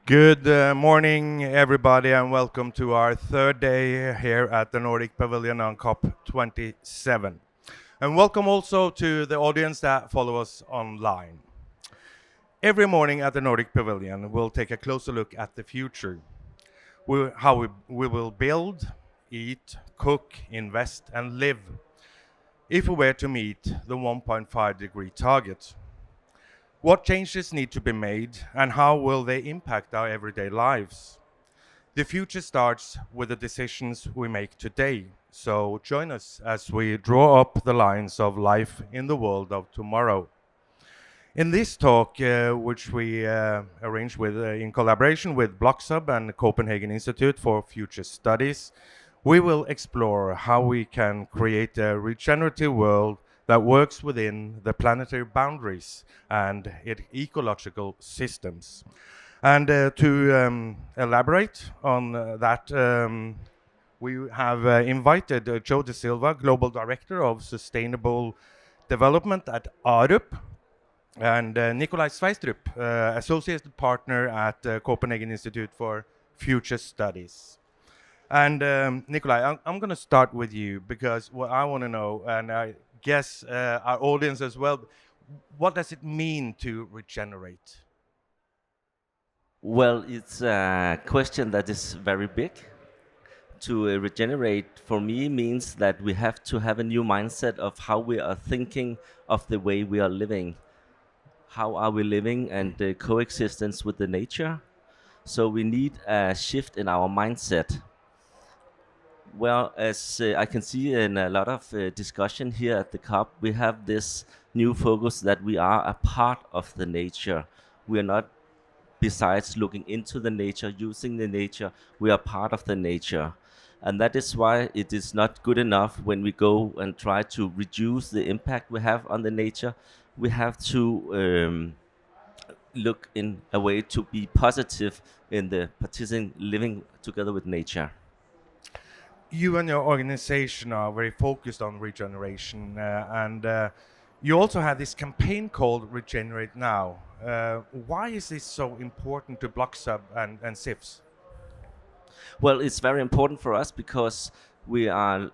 Good morning, everybody, and welcome to our third day here at the Nordic Pavilion on COP27. And welcome also to the audience that follow us online. Every morning at the Nordic Pavilion, we'll take a closer look at the future, how we will build, eat, cook, invest, and live if we were to meet the 1.5-degree target. What changes need to be made, and how will they impact our everyday lives? The future starts with the decisions we make today. So join us as we draw up the lines of life in the world of tomorrow. In this talk, which we arranged in collaboration with BLOXHUB and the Copenhagen Institute for Futures Studies, we will explore how we can create a regenerative world that works within the planetary boundaries and ecological systems. And to elaborate on that, we have invited Joe De Silva, Global Director of Sustainable Development at RUP, and Nikolai Sveistrup, Associate Partner at Copenhagen Institute for Future Studies. And Nikolai, I'm going to start with you because what I want to know, and I guess our audience as well, what does it mean to regenerate? Well, it's a question that is very big. To regenerate for me means that we have to have a new mindset of how we are thinking of the way we are living. How are we living and the coexistence with the nature? So we need a shift in our mindset. Well, as I can see in a lot of discussion here at the COP, we have this new focus that we are a part of the nature. We are not besides looking into the nature, using the nature, we are part of the nature. And that is why it is not good enough when we go and try to reduce the impact we have on the nature. We have to look in a way to be positive in the participating living together with nature. You and your organization are very focused on regeneration, and you also have this campaign called Regenerate Now. Why is this so important to BLOXHUB and SIFs? Well, it's very important for us because we are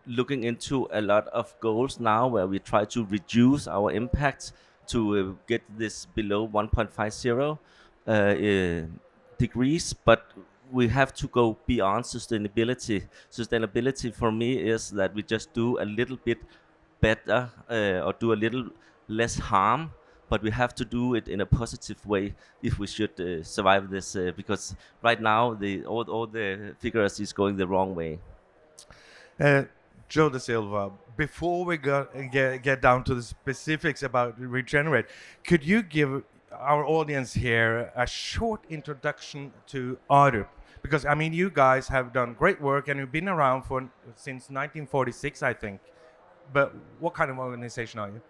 looking into a lot of goals now where we try to reduce our impact to get this below 1.50 degrees, but we have to go beyond sustainability. Sustainability for me is that we just do a little bit better or do a little less harm, but we have to do it in a positive way if we should survive this because right now all the figures is going the wrong way. Uh, Joe De Silva, before we get down to the specifics about Regenerate, could you give our audience here a short introduction to ARUP? Because, I mean, you guys have done great work and you've been around since 1946, I think. But what kind of organization are you?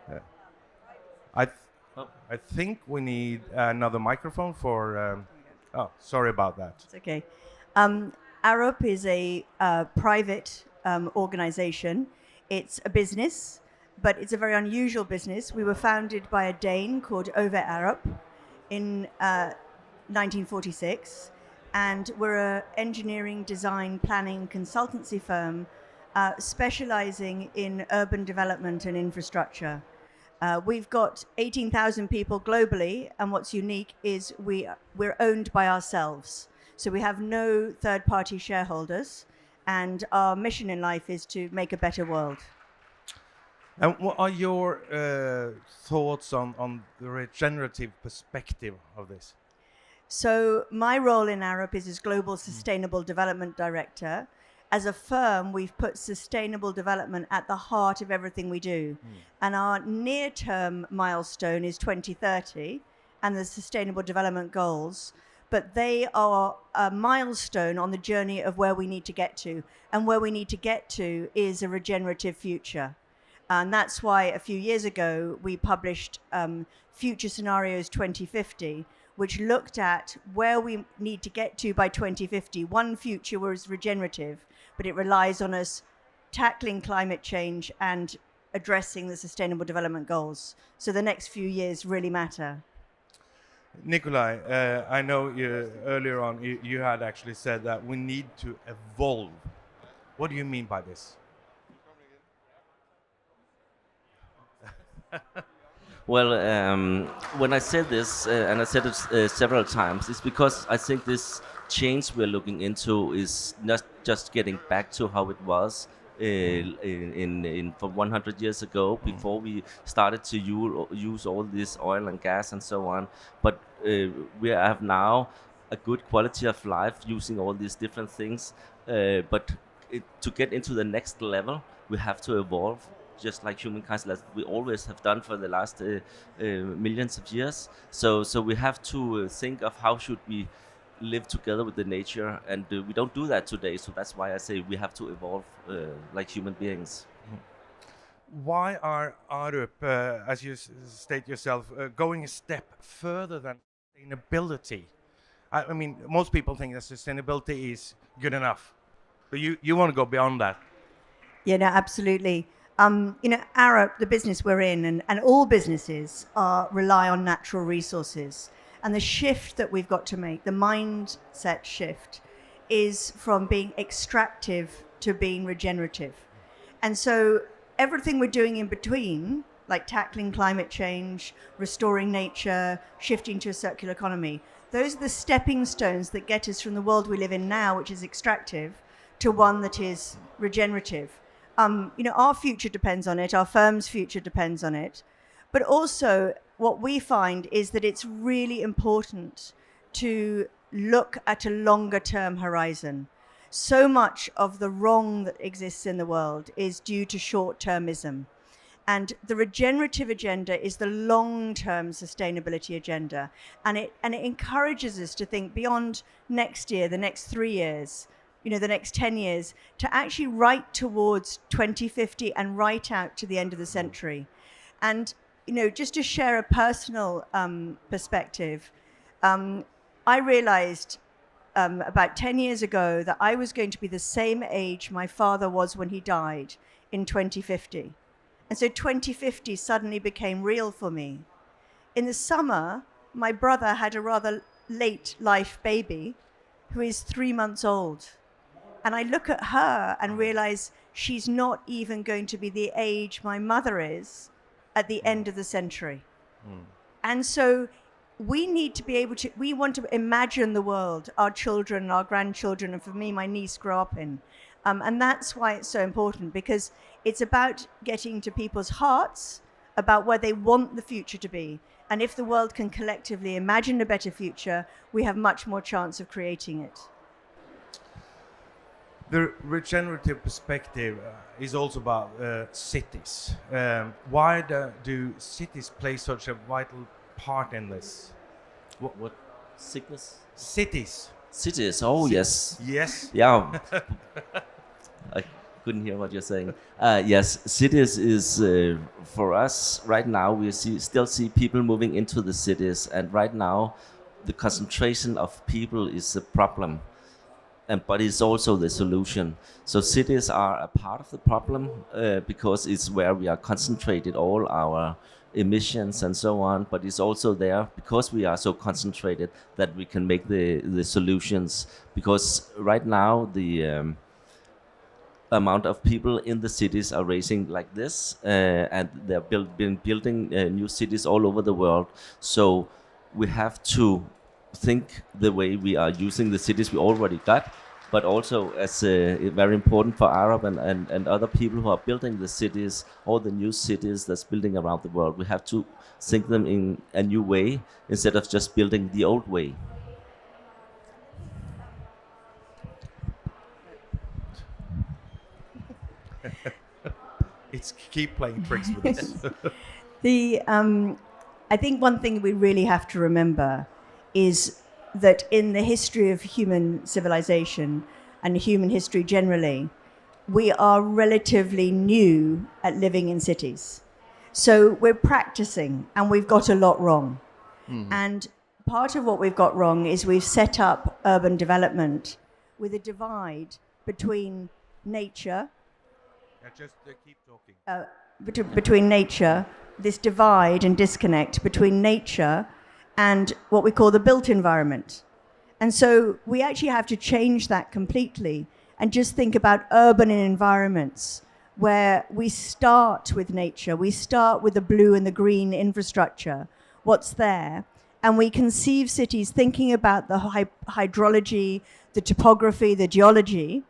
Yeah. I, th- Oh. I think we need another microphone for. Oh, sorry about that. It's okay. Arup is a private organization. It's a business, but it's a very unusual business. We were founded by a Dane called Ove Arup in 1946, and we're an engineering, design, planning consultancy firm specializing in urban development and infrastructure. We've got 18,000 people globally, and what's unique is we're owned by ourselves. So we have no third-party shareholders, and our mission in life is to make a better world. And what are your thoughts on the regenerative perspective of this? So my role in Arup is as Global Sustainable Development Director. As a firm, we've put sustainable development at the heart of everything we do. And our near-term milestone is 2030 and the Sustainable Development Goals. But they are a milestone on the journey of where we need to get to. And where we need to get to is a regenerative future. And that's why a few years ago, we published Future Scenarios 2050, which looked at where we need to get to by 2050. One future was regenerative, but it relies on us tackling climate change and addressing the Sustainable Development Goals. So the next few years really matter. Nikolai, I know earlier on you had actually said that we need to evolve. What do you mean by this? Well, when I said this, and I said it several times, it's because I think this change we're looking into is not just getting back to how it was in from 100 years ago, before we started to use all this oil and gas and so on, but we have now a good quality of life using all these different things, but to get into the next level, we have to evolve, just like humankind, as we always have done for the last millions of years. So we have to think of how should we live together with the nature, and we don't do that today. So that's why I say we have to evolve like human beings. Why are Arup, as you state yourself, going a step further than sustainability? I mean, most people think that sustainability is good enough, but you want to go beyond that. Yeah, no, absolutely. Arup, the business we're in, and all businesses rely on natural resources. And the shift that we've got to make, the mindset shift, is from being extractive to being regenerative. And so everything we're doing in between, like tackling climate change, restoring nature, shifting to a circular economy, those are the stepping stones that get us from the world we live in now, which is extractive, to one that is regenerative. Our future depends on it, our firm's future depends on it. But also, what we find is that it's really important to look at a longer term horizon. So much of the wrong that exists in the world is due to short termism. And the regenerative agenda is the long-term sustainability agenda. And it encourages us to think beyond next year, the next 3 years, the next 10 years, to actually right towards 2050 and right out to the end of the century. And, just to share a personal perspective, I realized about 10 years ago that I was going to be the same age my father was when he died in 2050. And so 2050 suddenly became real for me. In the summer, my brother had a rather late life baby who is 3 months old. And I look at her and realize she's not even going to be the age my mother is at the end of the century. And so we need to be able to, we want to imagine the world our children, our grandchildren, and for me, my niece grow up in. And that's why it's so important, because it's about getting to people's hearts about where they want the future to be. And if the world can collectively imagine a better future, we have much more chance of creating it. The regenerative perspective is also about cities. Why do cities play such a vital part in this? What sickness? Cities. Cities. Oh, yes. Yes. Yeah. I couldn't hear what you're saying. Yes, cities is for us right now. We still see people moving into the cities, and right now, the concentration of people is a problem, but it's also the solution. So cities are a part of the problem because it's where we are concentrated all our emissions and so on. But it's also there because we are so concentrated that we can make the solutions. Because right now the amount of people in the cities are raising like this, and they've been building new cities all over the world. So we have to think the way we are using the cities we already got, but also as very important for Arab and other people who are building the cities, all the new cities that's building around the world. We have to think them in a new way instead of just building the old way. It's keep playing tricks with us. I think one thing we really have to remember is that in the history of human civilization and human history generally, we are relatively new at living in cities. So we're practicing and we've got a lot wrong. And part of what we've got wrong is we've set up urban development with a divide between nature. Just keep talking. Between nature, this divide and disconnect between nature and what we call the built environment. And so we actually have to change that completely and just think about urban environments where we start with nature, we start with the blue and the green infrastructure, what's there, and we conceive cities thinking about the hydrology, the topography, the geology,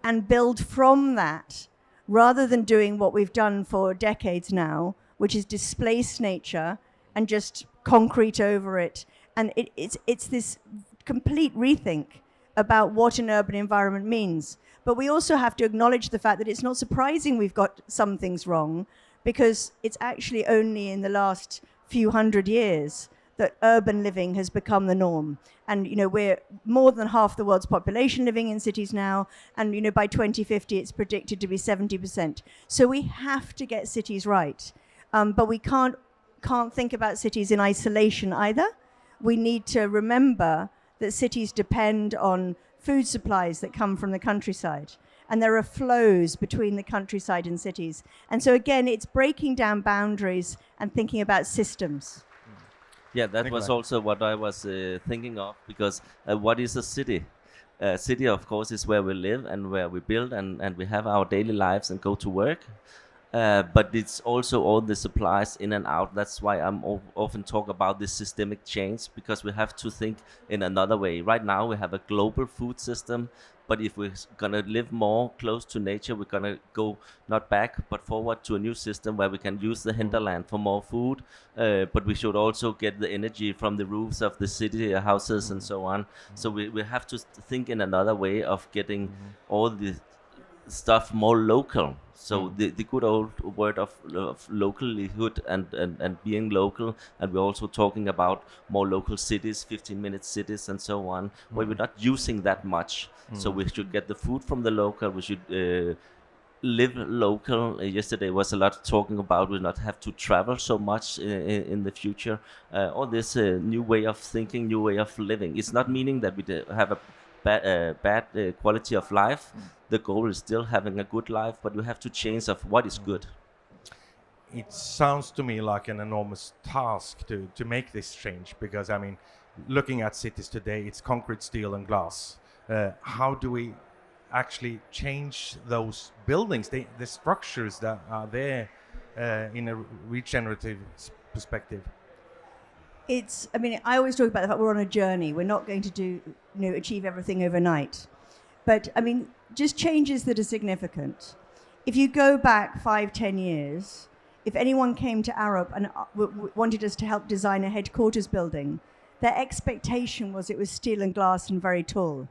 and build from that, rather than doing what we've done for decades now, which is displace nature and just concrete over it. And it's this complete rethink about what an urban environment means. But we also have to acknowledge the fact that it's not surprising we've got some things wrong, because it's actually only in the last few hundred years that urban living has become the norm. And we're more than half the world's population living in cities now, and by 2050 it's predicted to be 70%. So we have to get cities right, but we can't think about cities in isolation either. We need to remember that cities depend on food supplies that come from the countryside, and there are flows between the countryside and cities. And so again, it's breaking down boundaries and thinking about systems. Yeah, that was also what I was thinking of, because what is a city? A city, of course, is where we live and where we build and we have our daily lives and go to work. But it's also all the supplies in and out. That's why I'm often talk about this systemic change, because we have to think in another way. Right now we have a global food system, but if we're gonna live more close to nature, we're gonna go not back but forward to a new system where we can use the hinterland for more food, but we should also get the energy from the roofs of the city houses and so on. So we have to think in another way of getting all the stuff more local. So the good old word of localhood and being local, and we're also talking about more local cities, 15-minute cities and so on, where we're not using that much. So we should get the food from the local, we should live local. Yesterday was a lot talking about we not have to travel so much in the future. All this new way of thinking, new way of living. It's not meaning that we have a bad quality of life. The goal is still having a good life, but we have to change of what is good. It sounds to me like an enormous task to make this change, because looking at cities today, it's concrete, steel and glass. How do we actually change those buildings, the structures that are there in a regenerative perspective? I always talk about the fact we're on a journey. We're not going to achieve everything overnight. But just changes that are significant. If you go back 5-10 years, if anyone came to Arup and wanted us to help design a headquarters building, their expectation was it was steel and glass and very tall.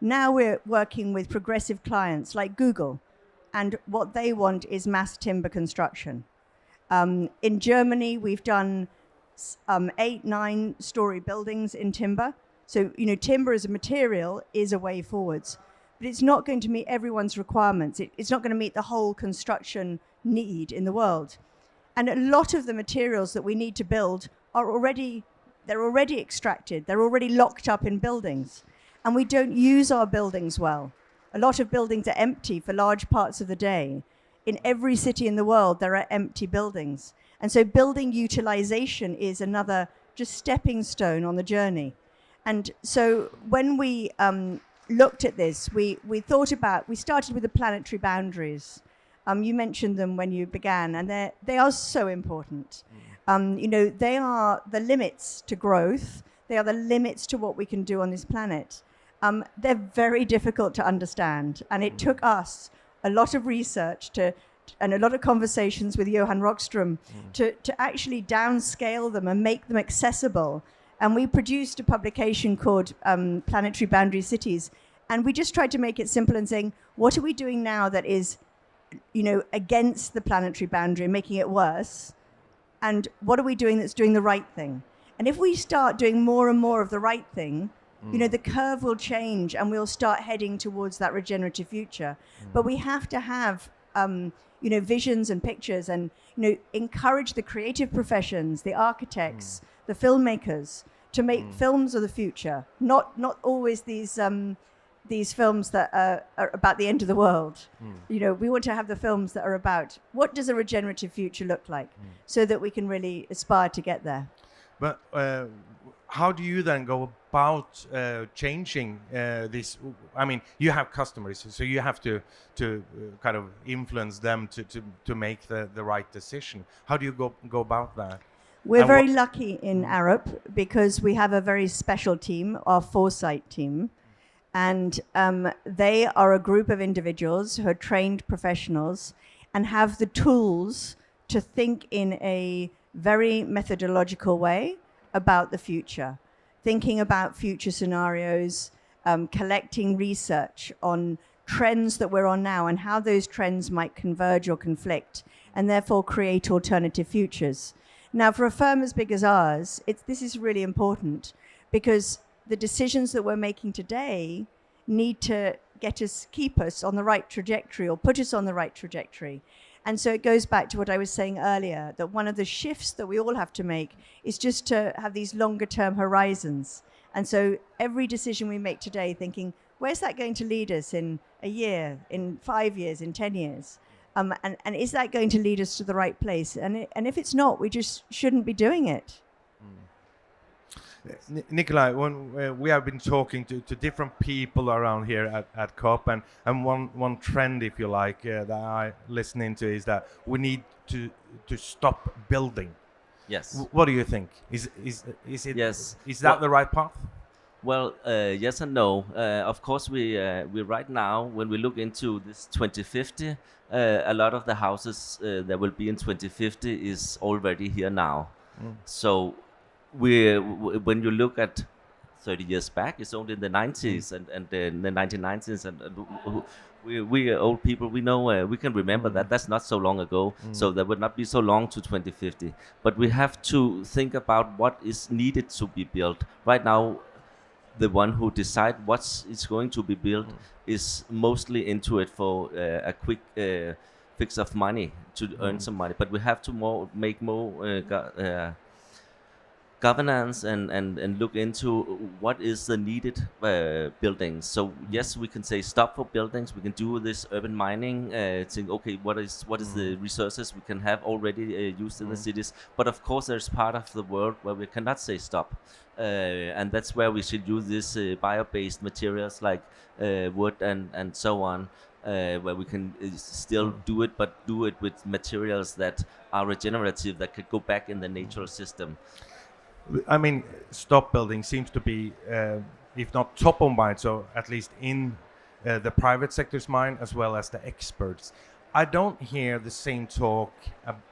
Now we're working with progressive clients like Google, and what they want is mass timber construction. In Germany, we've done 8-9-story buildings in timber. So, timber as a material is a way forwards, but it's not going to meet everyone's requirements. It's not going to meet the whole construction need in the world. And a lot of the materials that we need to build are already extracted. They're already locked up in buildings. And we don't use our buildings well. A lot of buildings are empty for large parts of the day. In every city in the world, there are empty buildings. And so building utilization is another just stepping stone on the journey. And so when we looked at this, we started with the planetary boundaries. You mentioned them when you began, and they are so important. They are the limits to growth. They are the limits to what we can do on this planet. They're very difficult to understand, and it took us a lot of research and a lot of conversations with Johan Rockström to actually downscale them and make them accessible. And we produced a publication called Planetary Boundary Cities, and we just tried to make it simple and saying, what are we doing now that is, against the planetary boundary and making it worse? And what are we doing that's doing the right thing? And if we start doing more and more of the right thing, the curve will change and we'll start heading towards that regenerative future. But we have to have, visions and pictures, and, encourage the creative professions, the architects, the filmmakers to make films of the future, not always these films that are about the end of the world. We want to have the films that are about what does a regenerative future look like, so that we can really aspire to get there. But how do you then go about changing this? I mean, you have customers, so you have to kind of influence them to make the right decision. How do you go about that? We're And very lucky in Arup because we have a very special team, our foresight team. And they are a group of individuals who are trained professionals and have the tools to think in a very methodological way about the future, thinking about future scenarios, collecting research on trends that we're on now and how those trends might converge or conflict, and therefore create alternative futures. Now, for a firm as big as ours, this is really important because the decisions that we're making today need to keep us on the right trajectory or put us on the right trajectory. And so it goes back to what I was saying earlier, that one of the shifts that we all have to make is just to have these longer term horizons. And so every decision we make today thinking, where's that going to lead us in a year, in 5 years, in 10 years? And is that going to lead us to the right place? And if it's not, we just shouldn't be doing it. Nikolai, when we have been talking to different people around here at COP, and one trend, if you like, that I listen into is that we need to stop building. Yes. What do you think? Is it? Yes. Is that the right path? Well, yes and no. Of course, we right now, when we look into this 2050, a lot of the houses that will be in 2050 is already here now. So when you look at 30 years back, it's only in the 90s and in the 1990s, and we old people, we know, we can remember that that's not so long ago. So that would not be so long to 2050. But we have to think about what is needed to be built. Right now, the one who decide what is going to be built is mostly into it for a quick fix of money to earn some money. But we have to make more governance and look into what is the needed buildings. So yes, we can say stop for buildings. We can do this urban mining, think okay, what is the resources we can have already used in the cities. But of course, there's part of the world where we cannot say stop, and that's where we should use this bio-based materials like wood and so on. Where we can still do it, but do it with materials that are regenerative, that could go back in the natural system. I mean, stop building seems to be, if not top of mind, so at least in the private sector's mind as well as the experts. I don't hear the same talk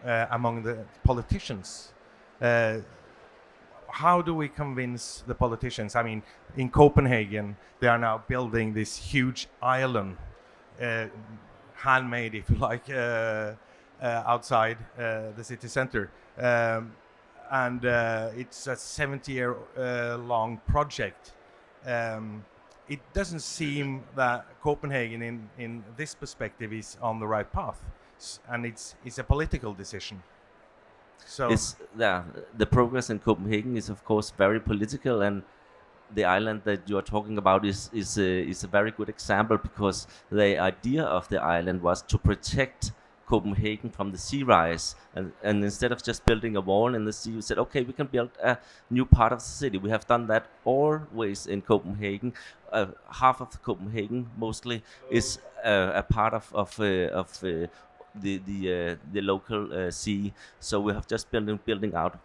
among the politicians. How do we convince the politicians? I mean, in Copenhagen, they are now building this huge island, handmade, if you like, outside the city center. And it's a 70-year long project. It doesn't seem that Copenhagen in this perspective is on the right path, and it's a political decision. So the progress in Copenhagen is of course very political, and the island that you are talking about is a very good example, because the idea of the island was to protect Copenhagen from the sea rise, and instead of just building a wall in the sea, we said, okay, we can build a new part of the city. We have done that always in Copenhagen. Half of Copenhagen mostly is a part of the local sea. So we have just building out.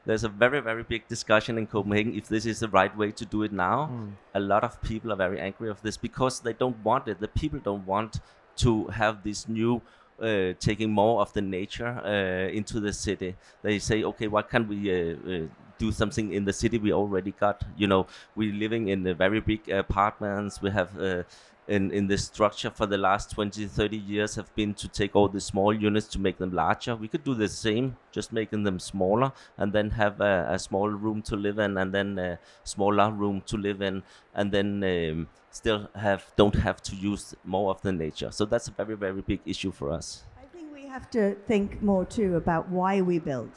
There's a very, very big discussion in Copenhagen if this is the right way to do it now. A lot of people are very angry of this because they don't want it. The people don't want to have this new taking more of the nature into the city. They say, okay, why can't we do something in the city we already got? You know, we're living in very big apartments. We have in this structure for the last 20, 30 years have been to take all the small units to make them larger. We could do the same, just making them smaller, and then have a small room to live in, and then a smaller room to live in, and then still don't have to use more of the nature. So that's a very, very big issue for us. I think we have to think more too about why we build.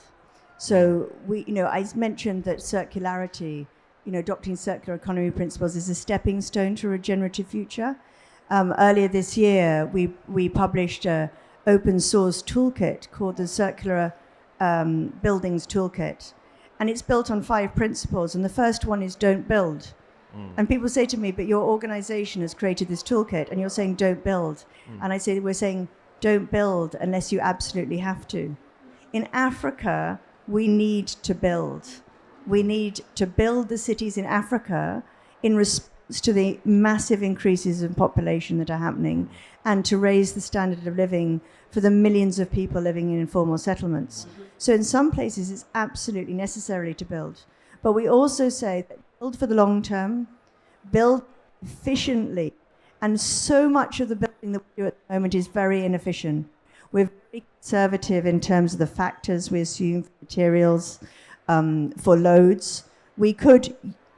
So I mentioned that circularity, adopting circular economy principles is a stepping stone to a regenerative future. Earlier this year, we published an open source toolkit called the Circular Buildings Toolkit. And it's built on 5 principles. And the first one is don't build. And people say to me, but your organization has created this toolkit and you're saying don't build. And I say, we're saying don't build unless you absolutely have to. In Africa, we need to build. We need to build the cities in Africa in response to the massive increases in population that are happening and to raise the standard of living for the millions of people living in informal settlements. So in some places, it's absolutely necessary to build. But we also say that build for the long term, build efficiently. And so much of the building that we do at the moment is very inefficient. We're very conservative in terms of the factors we assume for materials, for loads. We could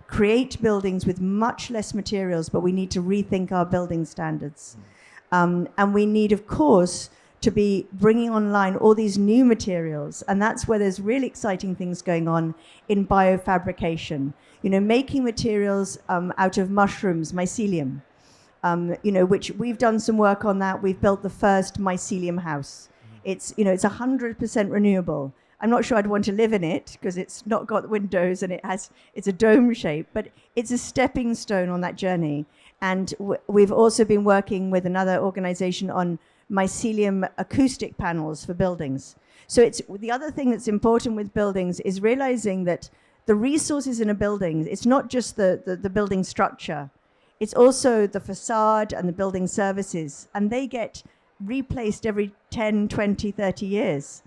create buildings with much less materials, but we need to rethink our building standards. And we need, of course, to be bringing online all these new materials. And that's where there's really exciting things going on in biofabrication. You know, making materials out of mushrooms, mycelium, you know, which we've done some work on that. We've built the first mycelium house. It's, you know, it's 100% renewable. I'm not sure I'd want to live in it because it's not got windows and it's a dome shape, but it's a stepping stone on that journey. And we've also been working with another organization on mycelium acoustic panels for buildings. So it's the other thing that's important with buildings is realizing that the resources in a building, it's not just the building structure, it's also the facade and the building services, and they get replaced every 10, 20, 30 years.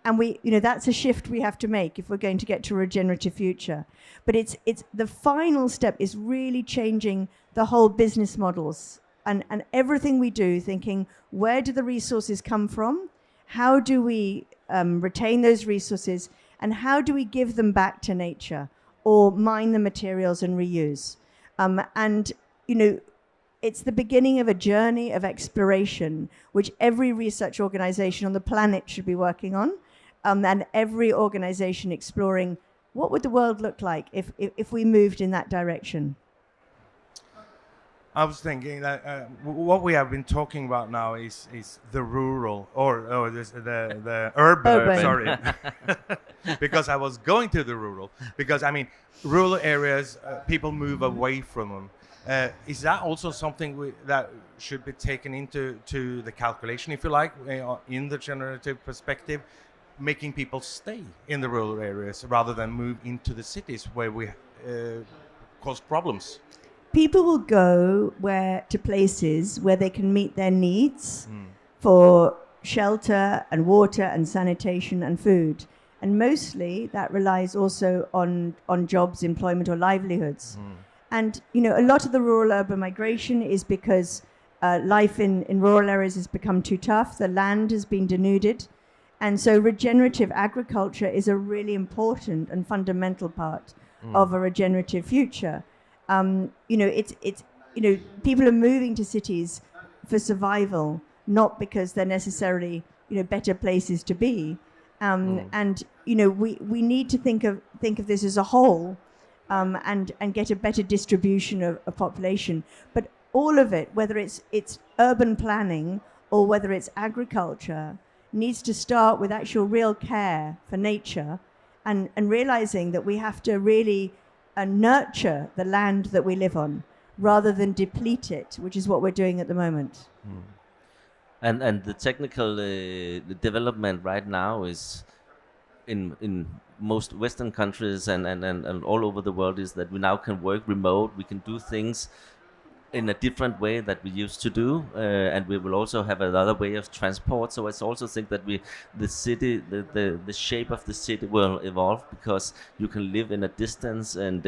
And we, you know, that's a shift we have to make if we're going to get to a regenerative future. But it's the final step is really changing the whole business models and everything we do, thinking, where do the resources come from? How do we retain those resources? And how do we give them back to nature or mine the materials and reuse? And, you know, it's the beginning of a journey of exploration, which every research organization on the planet should be working on. And every organization exploring what would the world look like if we moved in that direction. I was thinking that what we have been talking about now is the rural or the urban. Sorry, because I was going to the rural because I mean rural areas people move away from them. Is that also something that should be taken into the calculation, if you like, in the generative perspective, making people stay in the rural areas rather than move into the cities where we cause problems? People will go to places where they can meet their needs for shelter and water and sanitation and food. And mostly that relies also on jobs, employment or livelihoods. And, you know, a lot of the rural-urban migration is because life in rural areas has become too tough. The land has been denuded. And so regenerative agriculture is a really important and fundamental part of a regenerative future. You know, it's you know, people are moving to cities for survival, not because they're necessarily, you know, better places to be. And you know, we need to think of this as a whole, and get a better distribution of population. But all of it, whether it's urban planning or whether it's agriculture, needs to start with actual real care for nature, and realizing that we have to really nurture the land that we live on rather than deplete it, which is what we're doing at the moment. And the technical development right now is in most Western countries and all over the world is that we now can work remote. We can do things in a different way that we used to do, and we will also have another way of transport. So I also think that the city, the shape of the city will evolve, because you can live in a distance and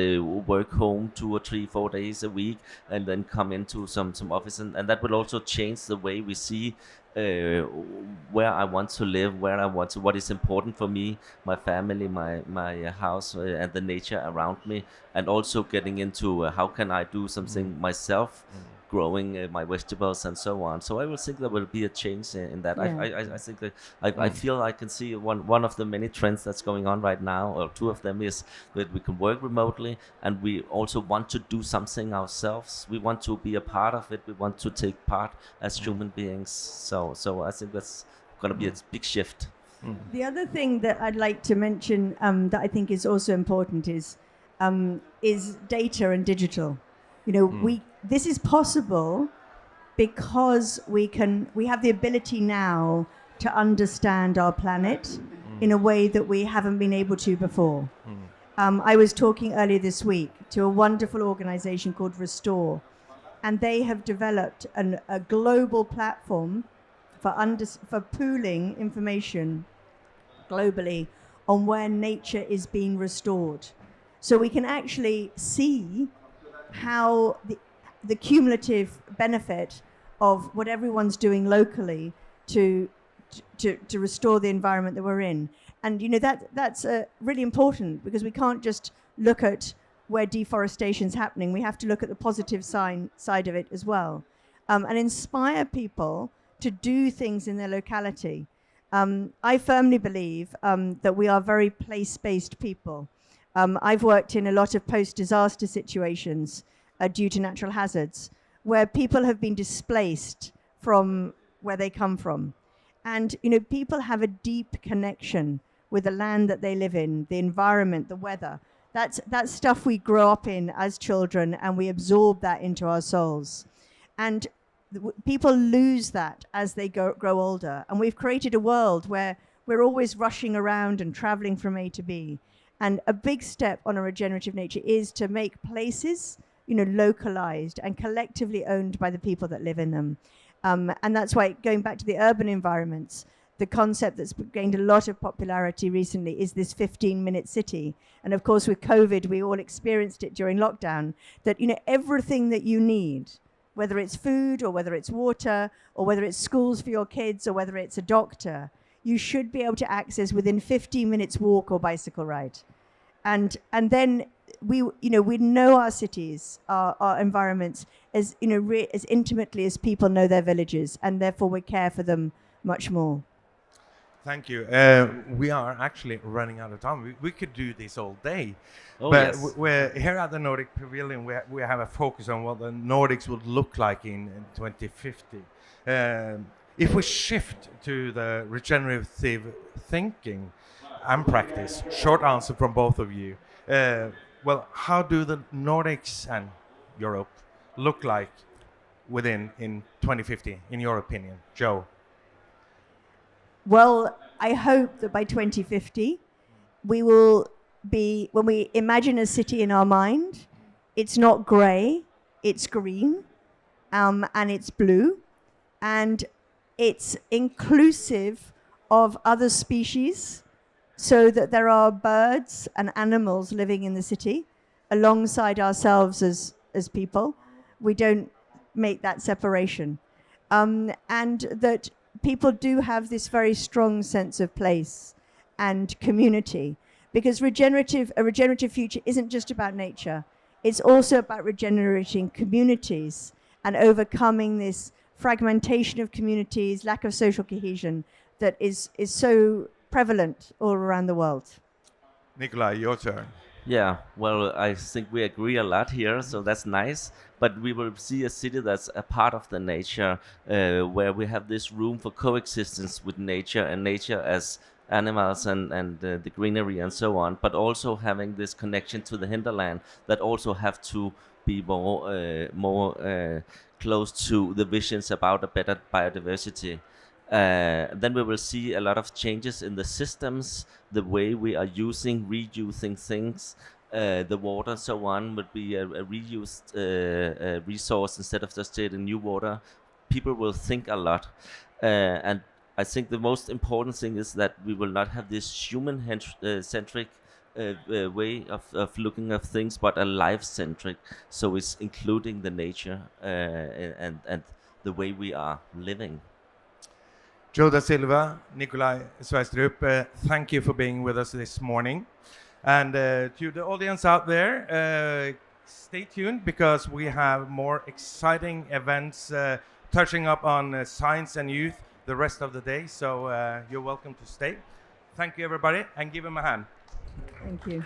work home 2 or 3, 4 days a week, and then come into some office, and that will also change the way we see where I want to live, what is important for me, my family, my house, and the nature around me, and also getting into how can I do something myself, growing my vegetables and so on. So I will think there will be a change in that. Yeah. I think that I feel I can see one of the many trends that's going on right now, or 2 of them, is that we can work remotely, and we also want to do something ourselves. We want to be a part of it. We want to take part as human beings. So I think that's going to be a big shift. The other thing that I'd like to mention that I think is also important is data and digital. You know, this is possible because we have the ability now to understand our planet in a way that we haven't been able to before. I was talking earlier this week to a wonderful organization called Restore, and they have developed a global platform for pooling information globally on where nature is being restored. So we can actually see how the cumulative benefit of what everyone's doing locally to restore the environment that we're in. And you know that's really important, because we can't just look at where deforestation is happening. We have to look at the positive side of it as well, and inspire people to do things in their locality. I firmly believe that we are very place-based people. I've worked in a lot of post-disaster situations due to natural hazards, where people have been displaced from where they come from. And you know, people have a deep connection with the land that they live in, the environment, the weather. That's stuff we grow up in as children, and we absorb that into our souls. And people lose that as they grow older. And we've created a world where we're always rushing around and traveling from A to B. And a big step on a regenerative nature is to make places, you know, localized and collectively owned by the people that live in them. And that's why, going back to the urban environments, the concept that's gained a lot of popularity recently is this 15-minute city. And of course, with COVID, we all experienced it during lockdown, that, you know, everything that you need, whether it's food or whether it's water or whether it's schools for your kids or whether it's a doctor, you should be able to access within 15 minutes walk or bicycle ride. And then we know our cities, our environments as, you know, as intimately as people know their villages, and therefore we care for them much more. Thank you. We are actually running out of time. We could do this all day. Oh, but yes. we're here at the Nordic Pavilion. We have a focus on what the Nordics would look like in 2050. If we shift to the regenerative thinking and practice, short answer from both of you. Well, how do the Nordics and Europe look like in 2050, in your opinion? Joe? Well, I hope that by 2050, we will be, when we imagine a city in our mind, it's not grey, it's green, and it's blue, and it's inclusive of other species, so that there are birds and animals living in the city alongside ourselves as people. We don't make that separation. And that people do have this very strong sense of place and community, because a regenerative future isn't just about nature. It's also about regenerating communities and overcoming this fragmentation of communities, lack of social cohesion that is so prevalent all around the world. Nikolai, your turn. Yeah, well, I think we agree a lot here, so that's nice. But we will see a city that's a part of the nature, where we have this room for coexistence with nature, and nature as animals and the greenery and so on, but also having this connection to the hinterland that also have to be more close to the visions about a better biodiversity. Then we will see a lot of changes in the systems, the way we are reusing things. The water and so on would be a reused resource instead of just getting new water. People will think a lot. And I think the most important thing is that we will not have this human-centric way of looking at things, but a life-centric. So it's including the nature and the way we are living. Joe da Silva, Nikolai Sveistrup, thank you for being with us this morning. And to the audience out there, stay tuned, because we have more exciting events touching up on science and youth the rest of the day. So you're welcome to stay. Thank you, everybody, and give them a hand. Thank you.